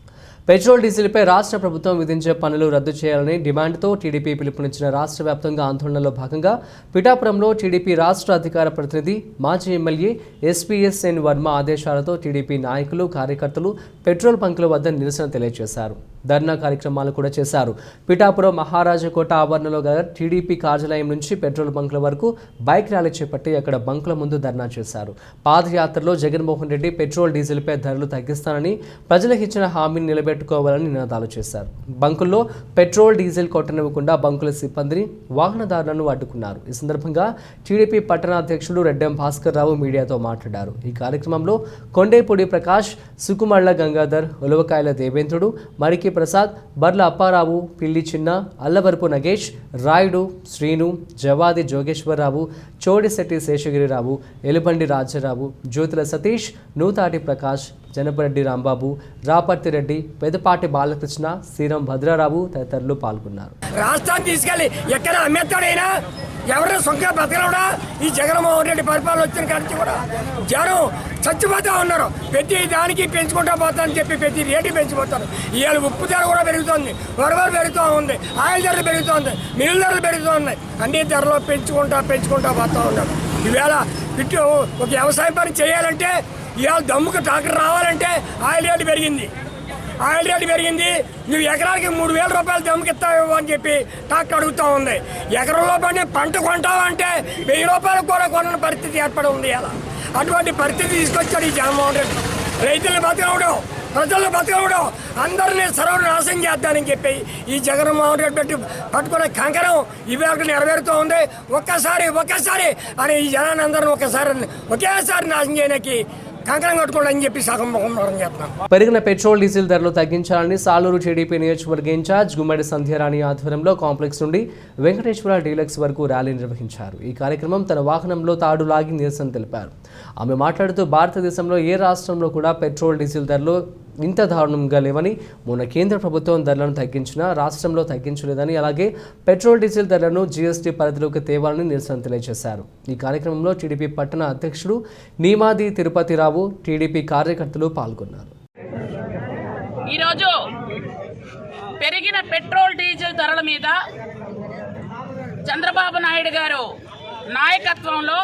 పెట్రోల్ డీజిల్పై రాష్ట్ర ప్రభుత్వం విధించే పన్నులు రద్దు చేయాలని డిమాండ్తో టీడీపీ పిలుపునిచ్చిన రాష్ట్ర వ్యాప్తంగా ఆందోళనలో భాగంగా పిఠాపురంలో టీడీపీ రాష్ట్ర అధికార ప్రతినిధి మాజీ ఎమ్మెల్యే ఎస్పీఎస్ఎన్ వర్మ ఆదేశాలతో టీడీపీ నాయకులు, కార్యకర్తలు పెట్రోల్ బంకుల వద్ద నిరసన తెలియజేశారు. ధర్నా కార్యక్రమాలు కూడా చేశారు. పిఠాపురం మహారాజకోట ఆవరణలో గల టీడీపీ కార్యాలయం నుంచి పెట్రోల్ బంకుల వరకు బైక్ ర్యాలీ చేపట్టి అక్కడ బంకుల ముందు ధర్నా చేశారు. పాదయాత్రలో జగన్మోహన్ రెడ్డి పెట్రోల్ డీజిల్పై ధరలు తగ్గిస్తానని, ప్రజలకు ఇచ్చిన హామీని నిలబెట్టుకోవాలని నినాదాలు చేశారు. బంకుల్లో పెట్రోల్ డీజిల్ కొట్టనివ్వకుండా బంకుల సిబ్బందిని, వాహనదారులను అడ్డుకున్నారు. ఈ సందర్భంగా టీడీపీ పట్టణాధ్యక్షుడు రెడ్డెం భాస్కర్ రావు మీడియాతో మాట్లాడారు. ఈ కార్యక్రమంలో కొండేపూడి ప్రకాష్, సుకుమళ్ల గంగాధర్, ఉలవకాయల దేవేంద్రుడు, మరికి ప్రసాద్, బర్ల అప్పారావు, పిల్లి చిన్న, అల్లవరపు నగేష్, రాయుడు, శ్రీను, జవాది జోగేశ్వరరావు, చోడిశెట్టి శేషగిరిరావు, ఎలుబండి రాజారావు, జ్యోతుల సతీష్, నూతాటి ప్రకాష్, జనపరెడ్డి రాంబాబు, రాపర్తిరెడ్డి, పెదపాటి బాలకృష్ణ, శ్రీరం భద్రారావు తదితరులు పాల్గొన్నారు. రాష్ట్రాన్ని తీసుకెళ్లి ఎక్కడ అమ్మేస్తాడైనా ఎవరైనా సొంత బతకడా ఈ జగన్మోహన్ రెడ్డి పరిపాలన వచ్చిన కాడికి కూడా జనం చచ్చిపోతా ఉన్నారు. ప్రతి దానికి పెంచుకుంటా పోతానని చెప్పి ప్రతి రేటు పెంచిపోతారు. ఇవాళ ఉప్పు ధర కూడా పెరుగుతుంది, వరవరు పెరుగుతూ ఉంది, ఆయిల్ ధరలు పెరుగుతుంది, మిల్లు ధరలు పెరుగుతూ ఉన్నాయి. అన్ని ధరలు పెంచుకుంటా పోతూ ఉన్నారు. ఈవేళ ఇటు ఒక వ్యవసాయ పని చేయాలంటే ఇవాళ దమ్ముకు ట్రాక్టర్ రావాలంటే ఆయిల్ రేటు పెరిగింది. నువ్వు ఎకరానికి 3,000 రూపాయలు దమ్ముకి ఇస్తావు అని చెప్పి ట్రాక్టర్ అడుగుతూ ఉంది. ఎకరంలో పంట కొంటావంటే 1,000 రూపాయలు కూడా కొనని పరిస్థితి ఏర్పడి ఉంది. ఇలా అటువంటి పరిస్థితి తీసుకొచ్చాడు ఈ జగన్మోహన్ రెడ్డి. రైతులను బతకవడం, ప్రజలను బతకవడం, అందరినీ సర్వనాశనం చేద్దానని చెప్పి ఈ జగన్మోహన్ రెడ్డి పట్టుకునే కంకణం ఇవాళ నెరవేరుతూ ఉంది. ఒక్కసారి అని ఈ జనాన్ని అందరిని ఒకేసారి నాశనం చేయడానికి కంకణం కట్టుకోవాలని చెప్పి సగం చెప్తున్నాం. పెరిగిన పెట్రోల్ డీజిల్ ధరలు తగ్గించాలని సాలూరు టీడీపీ నియోజకవర్గ ఇన్ఛార్జ్ గుమ్మడి సంధ్యారాణి ఆధ్వర్యంలో కాంప్లెక్స్ నుండి వెంకటేశ్వర డీలక్స్ వరకు ర్యాలీ నిర్వహించారు. ఈ కార్యక్రమం తన వాహనంలో తాడు లాగి నిరసన తెలిపారు. ఆమె మాట్లాడుతూ భారతదేశంలో ఏ రాష్ట్రంలో కూడా పెట్రోల్ డీజిల్ ధరలు ఇంత దారుణంగా లేవని, మొన్న కేంద్ర ప్రభుత్వం ధరలను తగ్గించినా రాష్ట్రంలో తగ్గించలేదని, అలాగే పెట్రోల్ డీజిల్ ధరలను జీఎస్టీ పరిధిలోకి తేవాలని నిరసన తెలియజేశారు. ఈ కార్యక్రమంలో టీడీపీ పట్టణ అధ్యక్షుడు నీమాది తిరుపతిరావు, టీడీపీ కార్యకర్తలు పాల్గొన్నారు. ఈరోజు పెరిగిన పెట్రోల్ డీజిల్ ధరల మీద చంద్రబాబు నాయుడు గారు నాయకత్వంలో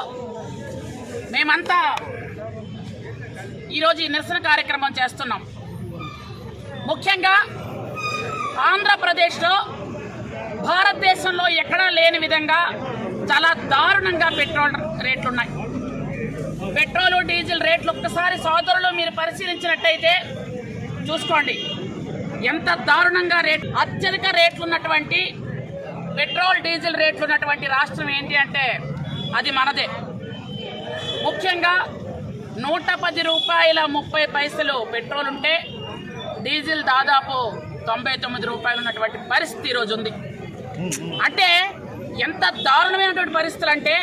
మేమంతా ఈరోజు ఈ నిరసన కార్యక్రమం చేస్తున్నాం. ముఖ్యంగా ఆంధ్రప్రదేశ్లో భారతదేశంలో ఎక్కడా లేని విధంగా చాలా దారుణంగా పెట్రోల్ రేట్లు ఉన్నాయి. పెట్రోలు, డీజిల్ రేట్లు ఒక్కసారి సోదరులు మీరు పరిశీలించినట్టయితే చూసుకోండి ఎంత దారుణంగా అత్యధిక రేట్లు ఉన్నటువంటి పెట్రోల్, డీజిల్ రేట్లు ఉన్నటువంటి రాష్ట్రం ఏంటి అంటే అది మనదే. ముఖ్యంగా 110 రూపాయల 30 పైసలు పెట్రోల్ ఉంటే డీజిల్ దాదాపు 99 రూపాయలు ఉన్నటువంటి పరిస్థితి ఈరోజు ఉంది. అంటే ఎంత దారుణమైనటువంటి పరిస్థితులు అంటే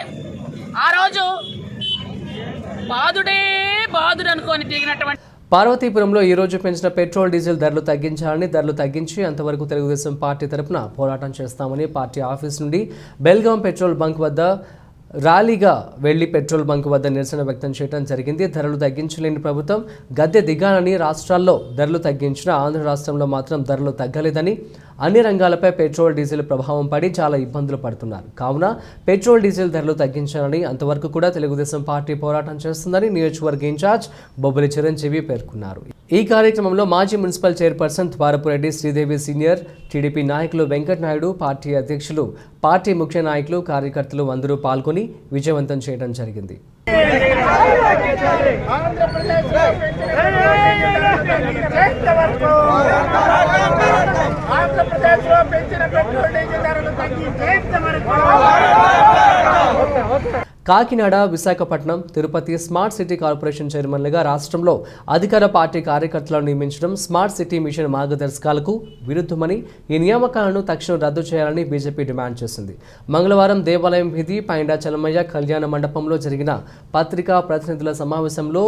ఆ రోజు బాదుడు అనుకొని దిగినటువంటి పార్వతీపురంలో ఈ రోజు పెంచిన పెట్రోల్, డీజిల్ ధరలు తగ్గించాలని, ధరలు తగ్గించి అంతవరకు తెలుగుదేశం పార్టీ తరఫున పోరాటం చేస్తామని పార్టీ ఆఫీస్ నుండి బెల్గాం పెట్రోల్ బంక్ వద్ద ర్యాలీగా వెళ్లి పెట్రోల్ బంక్ వద్ద నిరసన వ్యక్తం చేయడం జరిగింది. ధరలు తగ్గించలేని ప్రభుత్వం గద్దె దిగాలని, రాష్ట్రాల్లో ధరలు తగ్గించిన ఆంధ్ర రాష్ట్రంలో మాత్రం ధరలు తగ్గలేదని, అన్ని రంగాలపై పెట్రోల్, డీజిల్ ప్రభావం పడి చాలా ఇబ్బందులు పడుతున్నారు. కావున పెట్రోల్, డీజిల్ ధరలు తగ్గించాలని, అంతవరకు కూడా తెలుగుదేశం పార్టీ పోరాటం చేస్తుందని నియోజకవర్గ ఇన్ఛార్జ్ బొబ్బిలి చిరంజీవి పేర్కొన్నారు. ఈ కార్యక్రమంలో మాజీ municipal chairperson Dwarapureddy Sridevi, senior TDP నాయకులు వెంకట్ నాయుడు, పార్టీ అధ్యక్షులు, పార్టీ ముఖ్య నాయకులు, కార్యకర్తలు అందరూ పాల్గొని విజయవంతం చేయడం జరిగింది. ఆంధ్రప్రదేశ్లో పెంచిన పెట్రోల్ డీజిల్ ధరలు తగ్గించేంత వరకు. Kakinada, Visakhapatnam, Tirupati smart city corporation చైర్మన్లుగా రాష్ట్రంలో అధికార పార్టీ కార్యకర్తలను నియమించడం స్మార్ట్ సిటీ మిషన్ మార్గదర్శకాలకు విరుద్ధమని ఈ నియామకాలను తక్షణం రద్దు చేయాలని బీజేపీ డిమాండ్ చేసింది. మంగళవారం దేవాలయం వీధి పైండా చలమయ్య కళ్యాణ మండపంలో జరిగిన పత్రికా ప్రతినిధుల సమావేశంలో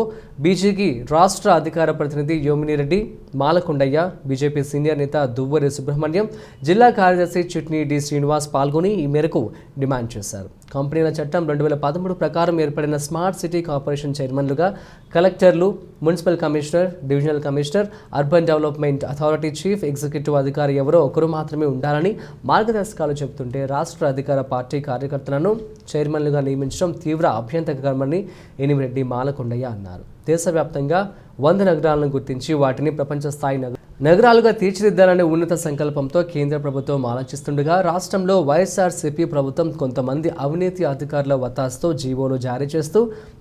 బీజేపీ రాష్ట్ర అధికార ప్రతినిధి యోమినిరెడ్డి, మాలకొండయ్య, బీజేపీ సీనియర్ నేత దువ్వూరి సుబ్రహ్మణ్యం, జిల్లా కార్యదర్శి చిట్ని డి శ్రీనివాస్ పాల్గొని ఈ మేరకు డిమాండ్ చేశారు. కంపెనీల చట్టం 2013 ప్రకారం ఏర్పడిన స్మార్ట్ సిటీ కార్పొరేషన్ చైర్మన్లుగా కలెక్టర్లు, municipal commissioner, divisional commissioner, urban development authority chief executive అధికారి ఎవరో ఒకరు మాత్రమే ఉండాలని మార్గదర్శకాలు చెబుతుంటే రాష్ట్ర అధికార పార్టీ కార్యకర్తలను చైర్మన్లుగా నియమించడం తీవ్ర అభ్యంతరకరమని ఎనిమిరెడ్డి, మాలకొండయ్య అన్నారు. దేశవ్యాప్తంగా 100 నగరాలను గుర్తించి వాటిని ప్రపంచ స్థాయి నగరాలుగా తీర్చిదిద్దాలనే ఉన్నత సంకల్పంతో కేంద్ర ప్రభుత్వం ఆలోచిస్తుండగా రాష్ట్రంలో వైఎస్ఆర్సీపీ ప్రభుత్వం కొంతమంది అవినీతి అధికారుల వత్తాసుతో జీవోలు జారీ చేస్తూ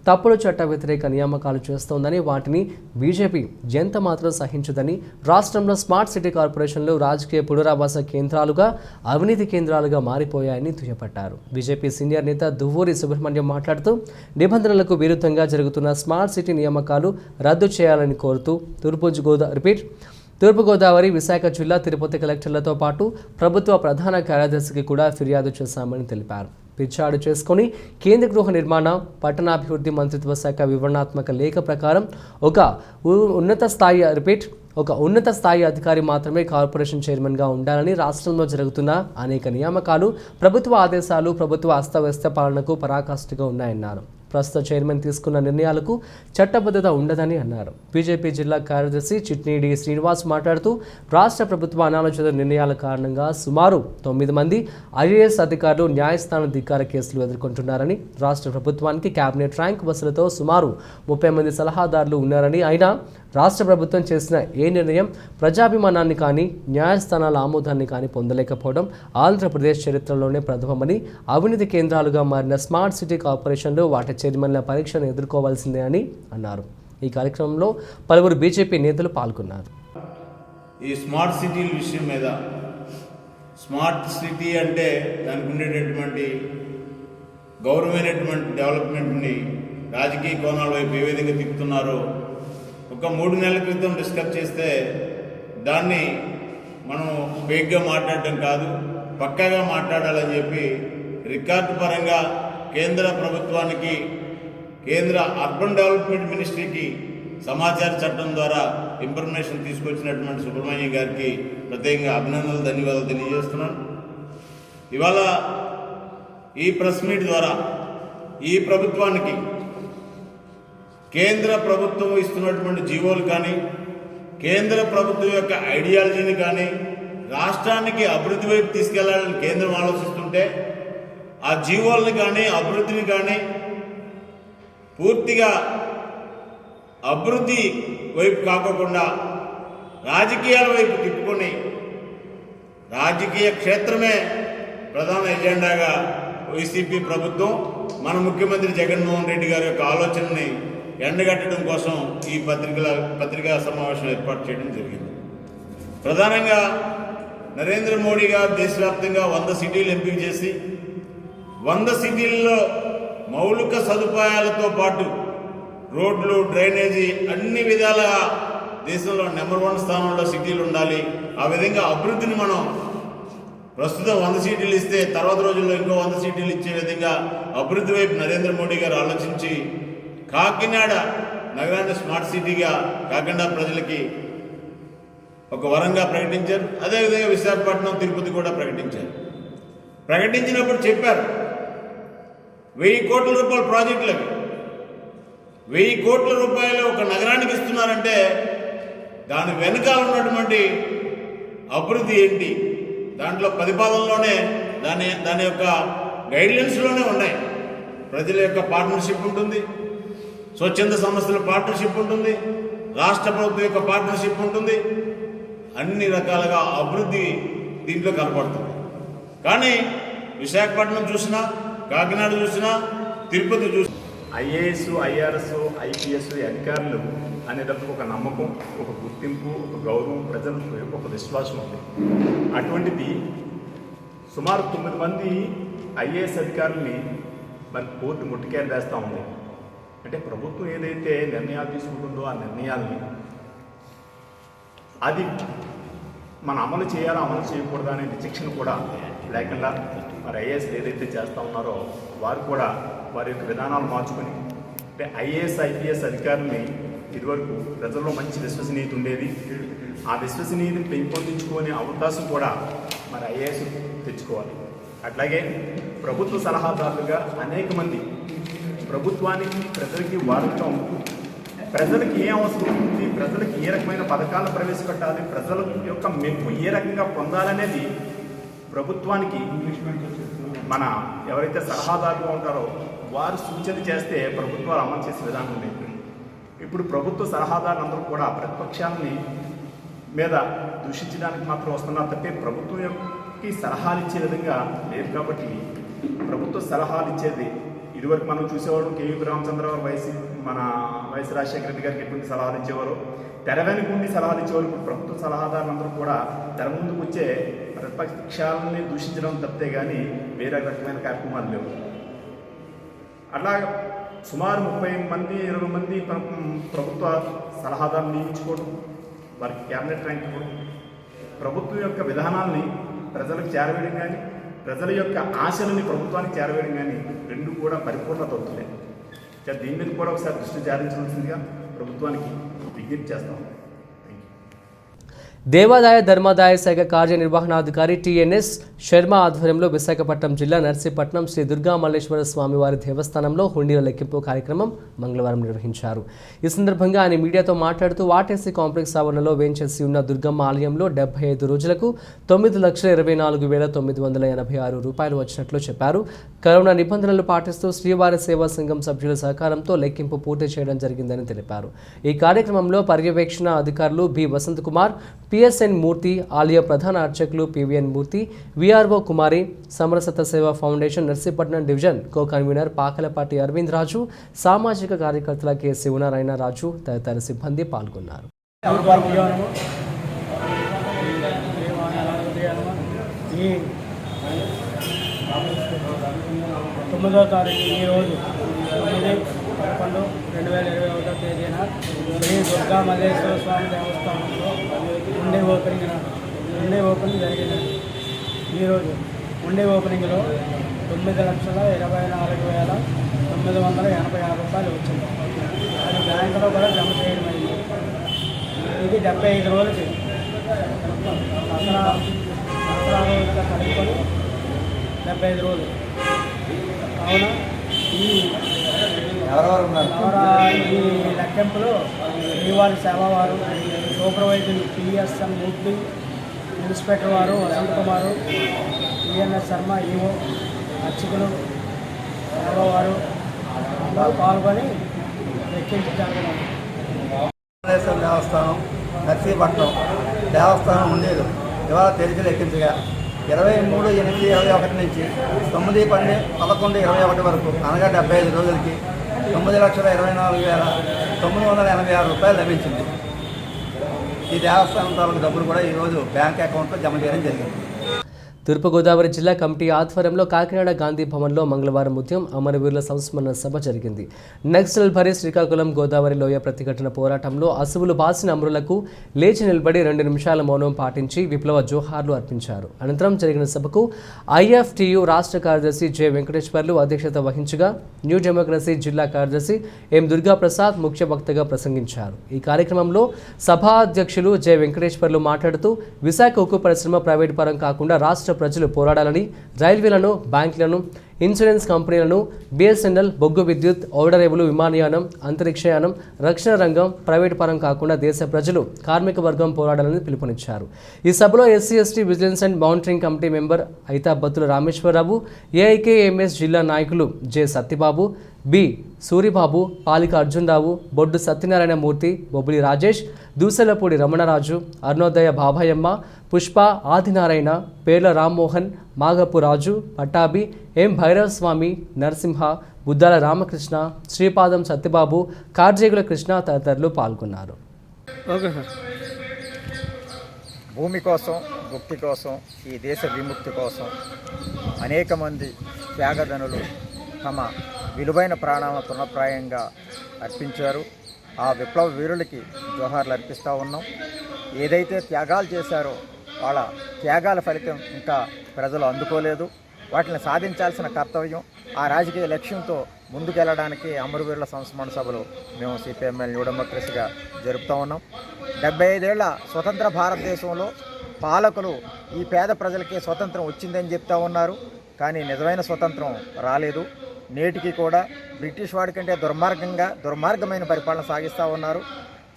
తప్పుడు చట్ట వ్యతిరేక నియామకాలు చేస్తోందని, వాటిని బీజేపీ ఎంత మాత్రం సహించదని, రాష్ట్రంలో స్మార్ట్ సిటీ కార్పొరేషన్లు రాజకీయ పునరావాస కేంద్రాలుగా, అవినీతి కేంద్రాలుగా మారిపోయాయని దుయ్యబట్టారు. బీజేపీ సీనియర్ నేత దువ్వూరి సుబ్రహ్మణ్యం మాట్లాడుతూ నిబంధనలకు విరుద్ధంగా జరుగుతున్న స్మార్ట్ సిటీ నియామకాలు రద్దు చేయాలని కోరుతూ తూర్పుగోదావరి, విశాఖ జిల్లా, తిరుపతి కలెక్టర్లతో పాటు ప్రభుత్వ ప్రధాన కార్యదర్శికి కూడా ఫిర్యాదు చేశామని తెలిపారు. పిచ్చాడు చేసుకుని కేంద్ర గృహ నిర్మాణ, పట్టణాభివృద్ధి మంత్రిత్వ శాఖ వివరణాత్మక లేఖ ప్రకారం ఒక ఉన్నత స్థాయి అధికారి మాత్రమే కార్పొరేషన్ చైర్మన్గా ఉండాలని, రాష్ట్రంలో జరుగుతున్న అనేక నియామకాలు, ప్రభుత్వ ఆదేశాలు ప్రభుత్వ అస్తవ్యస్త పాలనకు పరాకాష్ఠగా ఉన్నాయన్నారు. ప్రస్తుత చైర్మన్ తీసుకున్న నిర్ణయాలకు చట్టబద్ధత ఉండదని అన్నారు. బీజేపీ జిల్లా కార్యదర్శి చిట్ని డి శ్రీనివాస్ మాట్లాడుతూ రాష్ట్ర ప్రభుత్వ అనాలోచిత నిర్ణయాల కారణంగా సుమారు 9 మంది ఐఏఎస్ అధికారులు న్యాయస్థాన ధిక్కార కేసులు ఎదుర్కొంటున్నారని, రాష్ట్ర ప్రభుత్వానికి కేబినెట్ ర్యాంక్ బస్సులతో సుమారు 30 మంది సలహాదారులు ఉన్నారని, అయినా రాష్ట్ర ప్రభుత్వం చేసిన ఏ నిర్ణయం ప్రజాభిమానాన్ని కానీ న్యాయస్థానాల ఆమోదాన్ని కానీ పొందలేకపోవడం ఆంధ్రప్రదేశ్ చరిత్రలోనే ప్రథమమని, అవినీతి కేంద్రాలుగా మారిన స్మార్ట్ సిటీ కార్పొరేషన్లు వాటి చైర్మన్ల పరీక్షను ఎదుర్కోవాల్సిందే అని అన్నారు. ఈ కార్యక్రమంలో పలువురు బీజేపీ నేతలు పాల్గొన్నారు. ఈ స్మార్ట్ సిటీల విషయం మీద, స్మార్ట్ సిటీ అంటే దానికి ఉండేటటువంటి గౌరవమైనటువంటి డెవలప్మెంట్ని రాజకీయ కోణాల వైపు ఏ విధంగా తిప్పుతున్నారో ఒక 3 నెలల క్రితం డిస్కస్ చేస్తే దాన్ని మనం వేగ్గా మాట్లాడటం కాదు, పక్కాగా మాట్లాడాలని చెప్పి రికార్డు పరంగా కేంద్ర ప్రభుత్వానికి, కేంద్ర అర్బన్ డెవలప్మెంట్ మినిస్ట్రీకి సమాచార చట్టం ద్వారా ఇన్ఫర్మేషన్ తీసుకొచ్చినటువంటి సుబ్రహ్మణ్యం గారికి ప్రత్యేకంగా అభినందనలు, ధన్యవాదాలు తెలియజేస్తున్నాను. ఇవాళ ఈ ప్రెస్ మీట్ ద్వారా ఈ ప్రభుత్వానికి కేంద్ర ప్రభుత్వం ఇస్తున్నటువంటి జీవోలు కానీ, కేంద్ర ప్రభుత్వం యొక్క ఐడియాలజీని కానీ, రాష్ట్రానికి అభివృద్ధి వైపు తీసుకెళ్లాలని కేంద్రం ఆలోచిస్తుంటే ఆ జీవోల్ని కానీ, అభివృద్ధిని కానీ పూర్తిగా అభివృద్ధి వైపు కాకుండా రాజకీయాల వైపు తిప్పుకొని రాజకీయ క్షేత్రమే ప్రధాన ఎజెండాగా వైసీపీ ప్రభుత్వం, మన ముఖ్యమంత్రి జగన్మోహన్ రెడ్డి గారి యొక్క ఆలోచనని ఎండగట్టడం కోసం ఈ పత్రికా సమావేశం ఏర్పాటు చేయడం జరిగింది. ప్రధానంగా నరేంద్ర మోడీ గారు దేశవ్యాప్తంగా 100 సిటీలు ఎంపిక చేసి 100 సిటీల్లో మౌలిక సదుపాయాలతో పాటు రోడ్లు, డ్రైనేజీ అన్ని విధాలుగా దేశంలో నెంబర్ 1 స్థానంలో సిటీలు ఉండాలి. ఆ విధంగా అభివృద్ధిని మనం ప్రస్తుతం 100 సీట్లు ఇస్తే తర్వాత రోజుల్లో ఇంకో 100 సీట్లు ఇచ్చే విధంగా అభివృద్ధి వైపు నరేంద్ర మోడీ గారు ఆలోచించి కాకినాడ నగరాన్ని స్మార్ట్ సిటీగా కాకినాడ ప్రజలకి ఒక వరంగా ప్రకటించారు. అదేవిధంగా విశాఖపట్నం, తిరుపతి కూడా ప్రకటించారు. ప్రకటించినప్పుడు చెప్పారు 1000 కోట్ల రూపాయల ప్రాజెక్టులు అవి. 1000 కోట్ల రూపాయలు ఒక నగరానికి ఇస్తున్నారంటే దాని వెనకాల ఉన్నటువంటి అభివృద్ధి ఏంటి, దాంట్లో ప్రతిపాదనలోనే దాని యొక్క గైడ్లైన్స్లోనే ఉన్నాయి. ప్రజల యొక్క పార్ట్నర్షిప్ ఉంటుంది, స్వచ్ఛంద సంస్థల పార్ట్నర్షిప్ ఉంటుంది, రాష్ట్ర ప్రభుత్వం యొక్క పార్ట్నర్షిప్ ఉంటుంది, అన్ని రకాలుగా అభివృద్ధి దీంట్లో కనపడుతుంది. కానీ విశాఖపట్నం చూసినా, కాకినాడ చూసినా, తిరుపతి చూసినా ఐఏఎస్, ఐఆర్ఎస్, ఐపీఎస్ అధికారులు అనేటప్పుడు ఒక నమ్మకం, ఒక గుర్తింపు, ఒక గౌరవం, ప్రజలకు ఒక విశ్వాసం ఉంది. అటువంటిది సుమారు 9 మంది ఐఏఎస్ అధికారుల్ని మరి కోర్టు ముట్టికేలు వేస్తూ ఉంది. అంటే ప్రభుత్వం ఏదైతే నిర్ణయాలు తీసుకుంటుందో ఆ నిర్ణయాల్ని అది మనం అమలు చేయాలా, అమలు చేయకూడదా అనే విచక్షణ కూడా లేకుండా మరి ఐఏఎస్ ఏదైతే చేస్తూ ఉన్నారో వారు కూడా వారి యొక్క విధానాలు మార్చుకొని, అంటే ఐఏఎస్, ఐపీఎస్ అధికారుల్ని ఇదివరకు ప్రజల్లో మంచి విశ్వసనీయత ఉండేది. ఆ విశ్వసనీయతను పెంపొందించుకునే అవకాశం కూడా మరి ఐఏఎస్ తెచ్చుకోవాలి. అట్లాగే ప్రభుత్వ సలహాదారులుగా అనేక మంది ప్రభుత్వానికి, ప్రజలకి వారుగా ఉంటూ ప్రజలకు ఏ అవసరం ఉంది, ప్రజలకు ఏ రకమైన పథకాలను ప్రవేశపెట్టాలి, ప్రజల యొక్క మెప్పు ఏ రకంగా పొందాలనేది ప్రభుత్వానికి మన ఎవరైతే సలహాదారులు ఉంటారో వారు సూచన చేస్తే ప్రభుత్వాలు అమలు చేసే విధానం లేదు. ఇప్పుడు ప్రభుత్వ సలహాదారులందరూ కూడా ప్రతిపక్షాలని మీద దూషించడానికి మాత్రం వస్తున్నారు తప్పే ప్రభుత్వం యొక్క సలహాలు ఇచ్చే విధంగా లేదు. కాబట్టి ప్రభుత్వ సలహాలు ఇచ్చేది ఇదివరకు మనం చూసేవాళ్ళం కేవీ రామచంద్రరావు మన వైఎస్ రాజశేఖర రెడ్డి గారికి ఎటువంటి సలహాలు ఇచ్చేవారు, తెర వెనుక ఉండి సలహాలు ఇచ్చేవారు. ఇప్పుడు ప్రభుత్వ సలహాదారులందరూ కూడా తెర ముందుకు వచ్చే ప్రతిపక్షాలని దూషించడం తప్పితే కానీ వేరే రకమైన కార్యక్రమాలు లేవు. అట్లా సుమారు 30 మంది 20 మంది ప్రభుత్వ సలహాదారులు నియమించుకోవడం, వారికి క్యాబినెట్ ర్యాంక్ ఇవ్వడం, ప్రభుత్వం యొక్క విధానాల్ని ప్రజలకు చేరవేయడం కానీ, ప్రజల యొక్క ఆశలని ప్రభుత్వానికి చేరవేయడం కానీ రెండు కూడా పరిపూర్ణత అవుతున్నాయి. దీని మీద కూడా ఒకసారి దృష్టి సారించవలసిందిగా ప్రభుత్వానికి విజ్ఞప్తి చేస్తాం. దేవాదాయ ధర్మాదాయ శాఖ కార్యనిర్వహణాధికారి టిఎన్ఎస్ శర్మ ఆధ్వర్యంలో విశాఖపట్నం జిల్లా నర్సీపట్నం శ్రీ దుర్గా మల్లేశ్వర స్వామివారి దేవస్థానంలో హుండీల లెక్కింపు కార్యక్రమం మంగళవారం నిర్వహించారు. ఈ సందర్భంగా ఆయన మీడియాతో మాట్లాడుతూ ఆర్టీసీ కాంప్లెక్స్ ఆవరణలో వేంచేసి ఉన్న దుర్గమ్మ ఆలయంలో 75 రోజులకు 9,24,986 రూపాయలు వచ్చినట్లు చెప్పారు. కరోనా నిబంధనలు పాటిస్తూ శ్రీవారి సేవా సంఘం సభ్యుల సహకారంతో లెక్కింపు పూర్తి చేయడం జరిగిందని తెలిపారు. ఈ కార్యక్రమంలో పర్యవేక్షణ అధికారులు బి వసంత్ కుమార్, పిఎస్ఎన్ మూర్తి, ఆలయ ప్రధాన అర్చకులు PVN Murthy, VRO Kumari, Samarasata Seva foundation Narsipatnam division co convener Pakalapati Aravind Raju, సామాజిక కార్యకర్తల కె శివనారాయణ రాజు తదితర సిబ్బంది పాల్గొన్నారు. ఈ 9వ తారీఖు ఈరోజు 9/11/2021 తేదీన శ్రీ దుర్గా మల్లేశ్వర స్వామి దేవస్థానంలో హుండీ ఓపెనింగ్ జరిగింది. ఈరోజు హుండీ ఓపెనింగ్లో 9,24,986 రూపాయలు వచ్చింది. అది బ్యాంకులో కూడా జమ చేయడం అయింది. ఇది 75 రోజులకి దసరా రోజులుగా కలుపుకొని 75 రోజులు. కావున ఈ లెక్కింపులో శ్రీవారి సేవవారు, సూపర్వైజర్ పిఎస్ఎన్ మూర్తి, ఇన్స్పెక్టర్ వారు వసంత్ కుమారు, టిఎన్ఎస్ శర్మ ఈఓ, అర్చకులు సేవవారు అందరూ పాల్గొని లెక్కించారు. దేవస్థానం నర్సీపట్నం దేవస్థానం ఉండేది ఇవాళ తెరిచి లెక్కించగా 23/8/21 నుంచి 9/11/21 వరకు అనగా 75 రోజులకి 9,24,986 రూపాయలు లభించింది. ఈ దేవస్థానం తాలూకు డబ్బులు కూడా ఈరోజు బ్యాంక్ అకౌంట్లో జమ చేయడం జరిగింది. తూర్పుగోదావరి జిల్లా కమిటీ ఆధ్వర్యంలో కాకినాడ గాంధీ భవన్లో మంగళవారం ఉదయం అమరవీరుల సంస్మరణ సభ జరిగింది. నక్సల్ భరీ శ్రీకాకుళం గోదావరి లోయ ప్రతిఘటన పోరాటంలో అసువులు బాసిన అమరులకు లేచి నిలబడి 2 నిమిషాల మౌనం పాటించి విప్లవ జోహార్లు అర్పించారు. అనంతరం జరిగిన సభకు ఐఎఫ్టియు రాష్ట్ర కార్యదర్శి జె వెంకటేశ్వర్లు అధ్యక్షత వహించగా న్యూ డెమోక్రసీ జిల్లా కార్యదర్శి ఎం దుర్గాప్రసాద్ ముఖ్య వక్తగా ప్రసంగించారు. ఈ కార్యక్రమంలో సభా అధ్యక్షులు జె వెంకటేశ్వర్లు మాట్లాడుతూ విశాఖ ఉక్కు పరిశ్రమ ప్రైవేటు పరం కాకుండా రాష్ట్ర ప్రజలు పోరాడాలని, రైల్వేలను, బ్యాంకులను, ఇన్సూరెన్స్ కంపెనీలను, బిఎస్ఎన్ఎల్, బొగ్గు విద్యుత్, ఓడరేవులు, విమానయానం, అంతరిక్షయానం, రక్షణ రంగం ప్రైవేటు పరం కాకుండా దేశ ప్రజలు, కార్మిక వర్గం పోరాడాలని పిలుపునిచ్చారు. ఈ సభలో SC ST vigilance and monitoring committee member Aithabathula Rameshwar Rao, AIKMS జిల్లా నాయకులు జె సత్యబాబు, బి సూరిబాబు, పాలిక అర్జునరావు, బొడ్డు సత్యనారాయణ మూర్తి, బొబ్బులి రాజేష్, దూసలపూడి రమణరాజు, అరుణోదయ బాబాయమ్మ, పుష్ప, ఆదినారాయణ, పేర్ల రామ్మోహన్, మాగపు రాజు, పట్టాభి, ఎం భైరవస్వామి, నరసింహ, బుద్దాల రామకృష్ణ, శ్రీపాదం సత్యబాబు, కార్జేగుల కృష్ణ తదితరులు పాల్గొన్నారు. భూమి కోసం, భక్తి కోసం, ఈ దేశ విముక్తి కోసం అనేక మంది త్యాగధనులు తమ విలువైన ప్రాణాలను తృణప్రాయంగా అర్పించారు. ఆ విప్లవ వీరులకి జోహార్లు అర్పిస్తూ ఉన్నాం. ఏదైతే త్యాగాలు చేశారో వాళ్ళ త్యాగాల ఫలితం ఇంకా ప్రజలు అందుకోలేదు. వాటిని సాధించాల్సిన కర్తవ్యం, ఆ రాజకీయ లక్ష్యంతో ముందుకెళ్ళడానికి అమరవీరుల సంస్మరణ సభలు మేము సిపిఎంఎల్ న్యూ డెమోక్రసీగా జరుపుతూ ఉన్నాం. 75 ఏళ్ల స్వతంత్ర భారతదేశంలో పాలకులు ఈ పేద ప్రజలకి స్వతంత్రం వచ్చిందని చెప్తా ఉన్నారు. కానీ నిజమైన స్వతంత్రం రాలేదు. నేటికి కూడా బ్రిటిష్ వాడి కంటే దుర్మార్గమైన పరిపాలన సాగిస్తూ ఉన్నారు.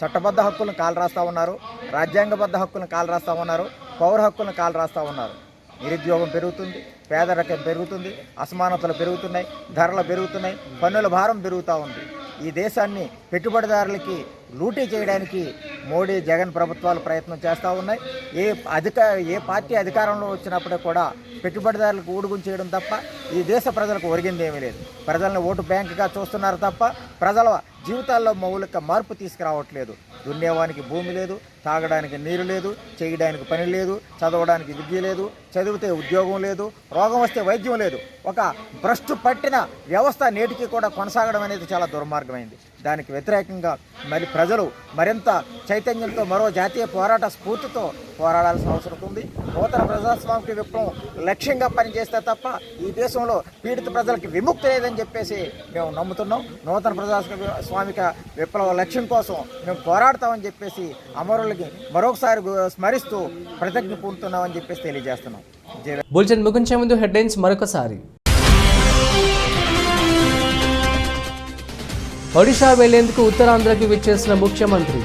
చట్టబద్ధ హక్కులను కాలరాస్తూ ఉన్నారు, రాజ్యాంగబద్ధ హక్కులను కాలరాస్తూ ఉన్నారు, పౌర హక్కులను కాలరాస్తూ ఉన్నారు. నిరుద్యోగం పెరుగుతుంది, పేదరికం పెరుగుతుంది, అసమానతలు పెరుగుతున్నాయి, ధరలు పెరుగుతున్నాయి, పన్నుల భారం పెరుగుతూ ఉంది. ఈ దేశాన్ని పెట్టుబడిదారులకి లూటీ చేయడానికి మోడీ జగన్ ప్రభుత్వాలు ప్రయత్నం చేస్తూ ఉన్నాయి. ఏ పార్టీ అధికారంలో వచ్చినప్పుడే కూడా పెట్టుబడిదారులకు ఊడుగుం చేయడం తప్ప ఈ దేశ ప్రజలకు ఒరిగింది ఏమీ లేదు. ప్రజలను ఓటు బ్యాంకుగా చూస్తున్నారు తప్ప ప్రజల జీవితాల్లో మౌలిక మార్పు తీసుకురావట్లేదు. దున్నేవానికి భూమి లేదు, తాగడానికి నీరు లేదు, చేయడానికి పని లేదు, చదవడానికి విద్య లేదు, చదివితే ఉద్యోగం లేదు, రోగం వస్తే వైద్యం లేదు. ఒక భ్రష్టు పట్టిన వ్యవస్థ నేటికి కూడా కొనసాగడం అనేది చాలా దుర్మార్గమైంది. దానికి వ్యతిరేకంగా మరి ప్రజలు మరింత చైతన్యంతో మరో జాతీయ పోరాట స్ఫూర్తితో పోరాడాల్సిన అవసరం ఉంది. నూతన ప్రజాస్వామిక విప్లవం లక్ష్యంగా పనిచేస్తే తప్ప ఈ దేశంలో పీడిత ప్రజలకి విముక్తి లేదని చెప్పేసి మేము నమ్ముతున్నాం. నూతన ప్రజాస్వామిక విప్లవ లక్ష్యం కోసం మేము పోరాడతామని చెప్పేసి అమరులకి మరొకసారి స్మరిస్తూ ప్రతిజ్ఞ పూనుతున్నామని చెప్పేసి తెలియజేస్తున్నాం. బులెటిన్ ముగించే ముందు హెడ్లైన్స్ మరొకసారి. ఒడిషా వెళ్లేందుకు ఉత్తరాంధ్రకు విచ్చేసిన ముఖ్యమంత్రి.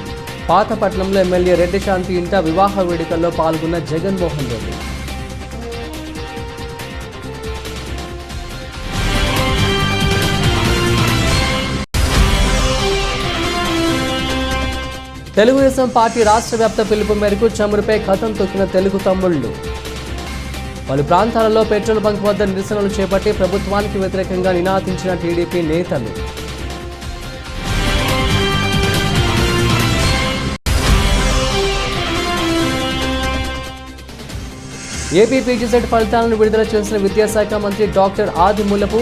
పాతపట్నంలో ఎమ్మెల్యే రెడ్డి శాంతి ఇంట వివాహ వేడుకల్లో పాల్గొన్న జగన్మోహన్ రెడ్డి. తెలుగుదేశం పార్టీ రాష్ట్ర వ్యాప్త పిలుపు మేరకు చమురుపై కథం తొక్కిన తెలుగు తమ్ముళ్లు. పలు ప్రాంతాలలో పెట్రోల్ బంక్ వద్ద నిరసనలు చేపట్టి ప్రభుత్వానికి వ్యతిరేకంగా నినాదించిన టీడీపీ నేతలు. ఏపీ పీజీసెట్ ఫలితాలను విడుదల చేసిన విద్యాశాఖ మంత్రి డాక్టర్ ఆదిమూలపు.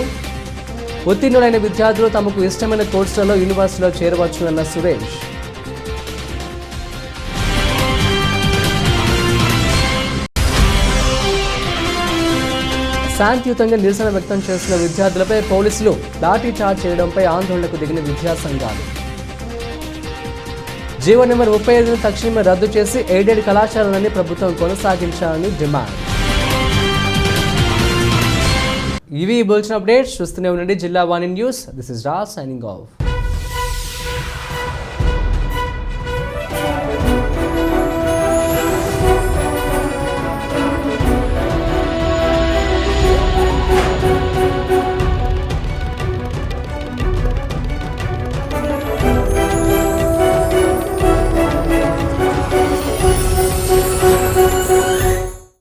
ఉత్తీర్ణులైన విద్యార్థులు తమకు ఇష్టమైన కోర్సులలో యూనివర్సిటీలో చేరవచ్చునన్న సురేష్. శాంతియుతంగా నిరసన వ్యక్తం చేసిన విద్యార్థులపై పోలీసులు లాఠీ చార్జ్ చేయడంపై ఆందోళనకు దిగిన విద్యా సంఘాలు. జీవో నెంబర్ 35ను తక్షణమే రద్దు చేసి ఎయిడెడ్ కళాశాలలని ప్రభుత్వం కొనసాగించాలని డిమాండ్. ఇవి బులెటిన్ అప్డేట్స్. చూస్తూనే ఉండండి Zilla Vani news. This is Raj signing of.